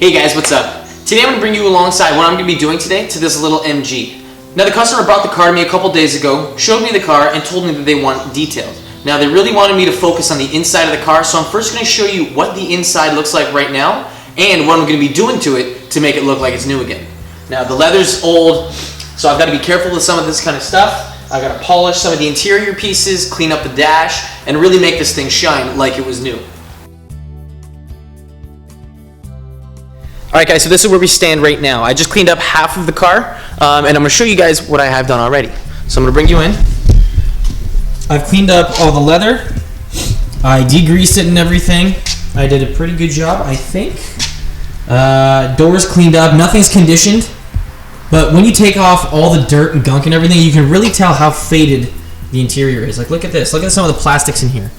Hey guys, what's up? Today I'm going to bring you alongside what I'm going to be doing today to this little MG. Now the customer brought the car to me a couple days ago, showed me the car, and told me that they want details. Now they really wanted me to focus on the inside of the car, so I'm first going to show you what the inside looks like right now and what I'm going to be doing to it to make it look like it's new again. Now the leather's old, so I've got to be careful with some of this kind of stuff. I've got to polish some of the interior pieces, clean up the dash, and really make this thing shine like it was new. Alright guys, so this is where we stand right now. I just cleaned up half of the car, and I'm going to show you guys what I have done already. So I'm going to bring you in. I've cleaned up all the leather. I degreased it and everything. I did a pretty good job, I think. Doors cleaned up, nothing's conditioned. But when you take off all the dirt and gunk and everything, you can really tell how faded the interior is. Like, look at this. Look at some of the plastics in here.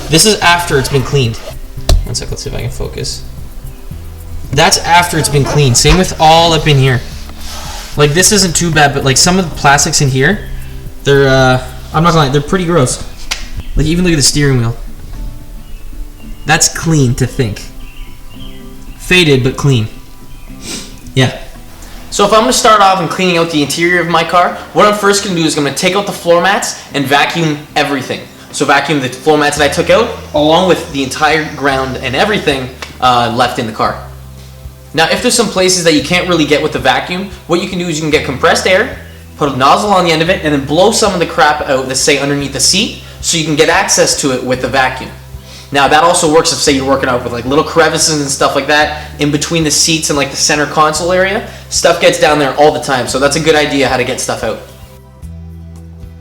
This is after it's been cleaned. One sec, let's see if I can focus. That's after it's been cleaned. Same with all up in here. Like, this isn't too bad, but like some of the plastics in here, they're, I'm not gonna lie, they're pretty gross. Like, even look at the steering wheel. That's clean to think. Faded, but clean. Yeah. So if I'm going to start off and cleaning out the interior of my car, what I'm first going to do is I'm going to take out the floor mats and vacuum everything. So vacuum the floor mats that I took out, along with the entire ground and everything left in the car. Now if there's some places that you can't really get with the vacuum, what you can do is you can get compressed air, put a nozzle on the end of it, and then blow some of the crap out that's, say, underneath the seat, so you can get access to it with the vacuum. Now that also works if, say, you're working out with like little crevices and stuff like that in between the seats and like the center console area. Stuff gets down there all the time, so that's a good idea how to get stuff out.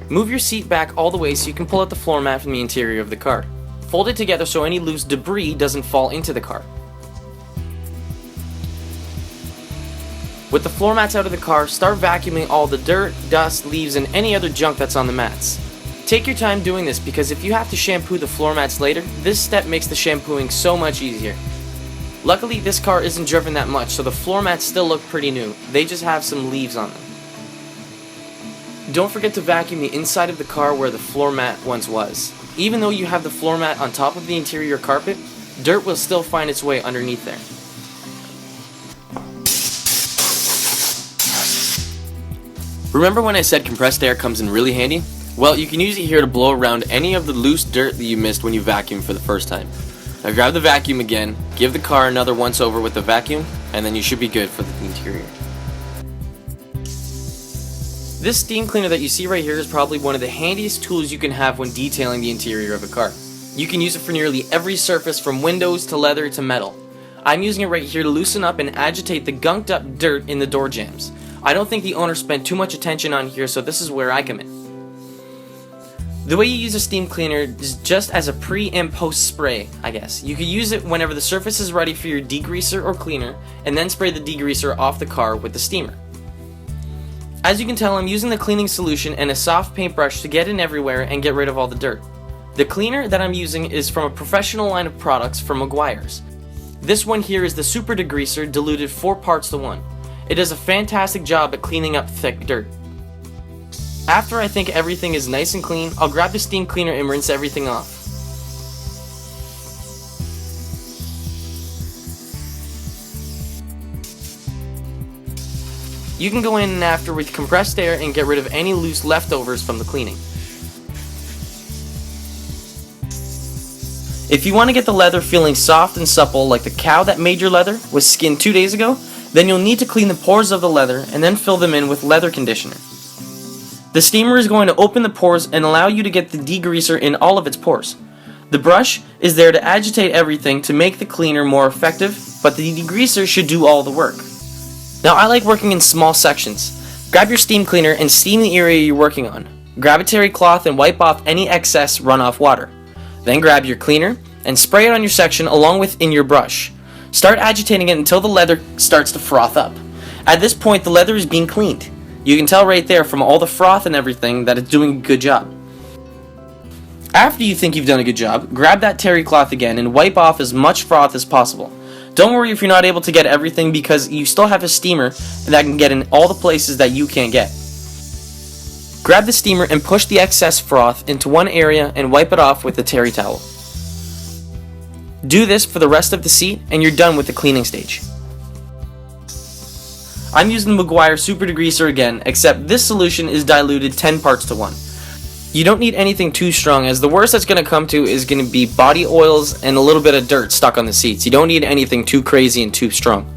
Move your seat back all the way so you can pull out the floor mat from the interior of the car. Fold it together so any loose debris doesn't fall into the car. With the floor mats out of the car, start vacuuming all the dirt, dust, leaves, and any other junk that's on the mats. Take your time doing this because if you have to shampoo the floor mats later, this step makes the shampooing so much easier. Luckily, this car isn't driven that much, so the floor mats still look pretty new. They just have some leaves on them. Don't forget to vacuum the inside of the car where the floor mat once was. Even though you have the floor mat on top of the interior carpet, dirt will still find its way underneath there. Remember when I said compressed air comes in really handy? Well, you can use it here to blow around any of the loose dirt that you missed when you vacuumed for the first time. Now grab the vacuum again, give the car another once over with the vacuum, and then you should be good for the interior. This steam cleaner that you see right here is probably one of the handiest tools you can have when detailing the interior of a car. You can use it for nearly every surface from windows to leather to metal. I'm using it right here to loosen up and agitate the gunked up dirt in the door jambs. I don't think the owner spent too much attention on here, so this is where I come in. The way you use a steam cleaner is just as a pre and post spray, I guess. You could use it whenever the surface is ready for your degreaser or cleaner, and then spray the degreaser off the car with the steamer. As you can tell, I'm using the cleaning solution and a soft paintbrush to get in everywhere and get rid of all the dirt. The cleaner that I'm using is from a professional line of products from Meguiar's. This one here is the Super Degreaser diluted 4 parts to 1. It does a fantastic job at cleaning up thick dirt. After I think everything is nice and clean, I'll grab the steam cleaner and rinse everything off. You can go in and after with compressed air and get rid of any loose leftovers from the cleaning. If you want to get the leather feeling soft and supple like the cow that made your leather was skinned 2 days ago, then you'll need to clean the pores of the leather and then fill them in with leather conditioner. The steamer is going to open the pores and allow you to get the degreaser in all of its pores. The brush is there to agitate everything to make the cleaner more effective, but the degreaser should do all the work. Now I like working in small sections. Grab your steam cleaner and steam the area you're working on. Grab a terry cloth and wipe off any excess runoff water. Then grab your cleaner and spray it on your section along with in your brush. Start agitating it until the leather starts to froth up. At this point, the leather is being cleaned. You can tell right there from all the froth and everything that it's doing a good job. After you think you've done a good job, grab that terry cloth again and wipe off as much froth as possible. Don't worry if you're not able to get everything because you still have a steamer that can get in all the places that you can't get. Grab the steamer and push the excess froth into one area and wipe it off with the terry towel. Do this for the rest of the seat and you're done with the cleaning stage. I'm using the McGuire Super Degreaser again, except this solution is diluted 10 parts to 1. You don't need anything too strong, as the worst that's going to come to is going to be body oils and a little bit of dirt stuck on the seats. You don't need anything too crazy and too strong.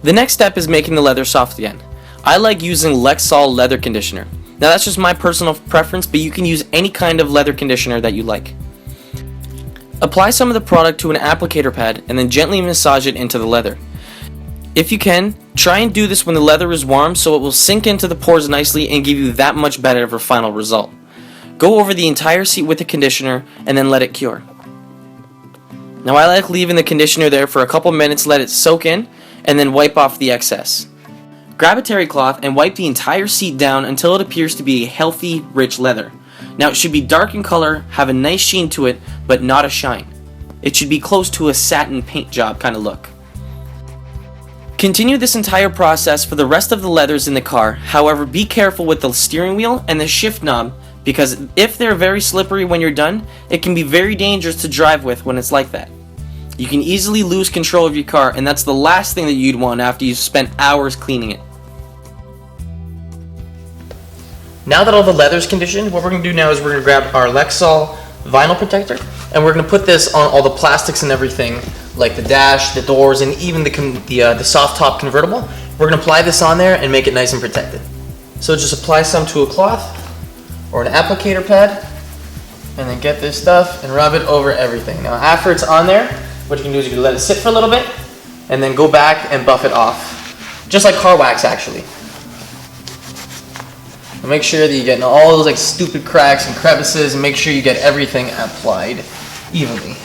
The next step is making the leather soft again. I like using Lexol leather conditioner. Now that's just my personal preference, but you can use any kind of leather conditioner that you like. Apply some of the product to an applicator pad and then gently massage it into the leather. If you can, try and do this when the leather is warm so it will sink into the pores nicely and give you that much better of a final result. Go over the entire seat with the conditioner and then let it cure. Now I like leaving the conditioner there for a couple minutes, let it soak in, and then wipe off the excess. Grab a terry cloth and wipe the entire seat down until it appears to be a healthy, rich leather. Now it should be dark in color, have a nice sheen to it, but not a shine. It should be close to a satin paint job kind of look. Continue this entire process for the rest of the leathers in the car, however be careful with the steering wheel and the shift knob, because if they're very slippery when you're done, it can be very dangerous to drive with when it's like that. You can easily lose control of your car, and that's the last thing that you'd want after you've spent hours cleaning it. Now that all the leather's conditioned, what we're going to do now is we're going to grab our Lexol vinyl protector, and we're going to put this on all the plastics and everything, like the dash, the doors, and even the soft top convertible. We're going to apply this on there and make it nice and protected. So just apply some to a cloth or an applicator pad, and then get this stuff and rub it over everything. Now after it's on there, what you can do is you can let it sit for a little bit, and then go back and buff it off. Just like car wax actually. And make sure that you get all those like stupid cracks and crevices, and make sure you get everything applied evenly.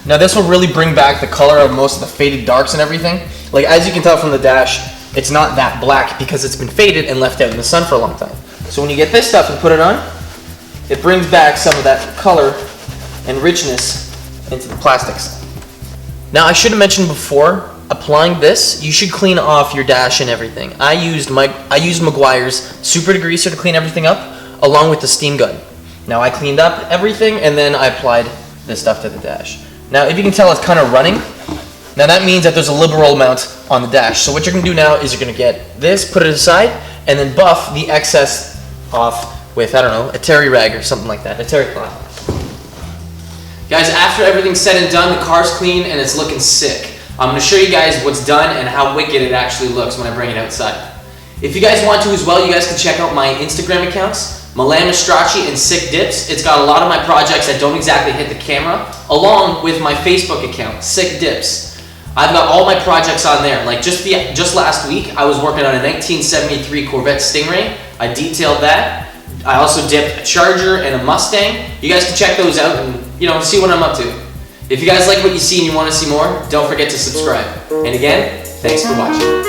Now this will really bring back the color of most of the faded darks and everything. Like as you can tell from the dash, it's not that black because it's been faded and left out in the sun for a long time. So when you get this stuff and put it on, it brings back some of that color and richness into the plastics. Now I should have mentioned before, applying this, you should clean off your dash and everything. I used McGuire's Super Degreaser to clean everything up, along with the steam gun. Now I cleaned up everything and then I applied this stuff to the dash. Now if you can tell, it's kind of running. Now that means that there's a liberal amount on the dash. So what you're going to do now is you're going to get this, put it aside, and then buff the excess off with, I don't know, a terry rag or something like that, a terry cloth. Guys, after everything's said and done, the car's clean and it's looking sick. I'm going to show you guys what's done and how wicked it actually looks when I bring it outside. If you guys want to as well, you guys can check out my Instagram accounts, Milan Mastracci and Sick Dips. It's got a lot of my projects that don't exactly hit the camera, along with my Facebook account, Sick Dips. I've got all my projects on there. Like just last week, I was working on a 1973 Corvette Stingray. I detailed that. I also dipped a Charger and a Mustang. You guys can check those out and see what I'm up to. If you guys like what you see and you want to see more, don't forget to subscribe. And again, thanks for watching.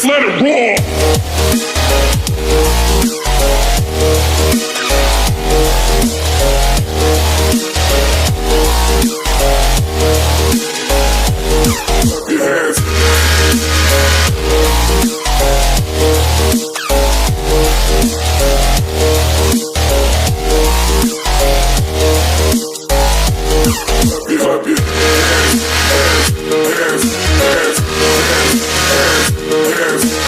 Let it roll!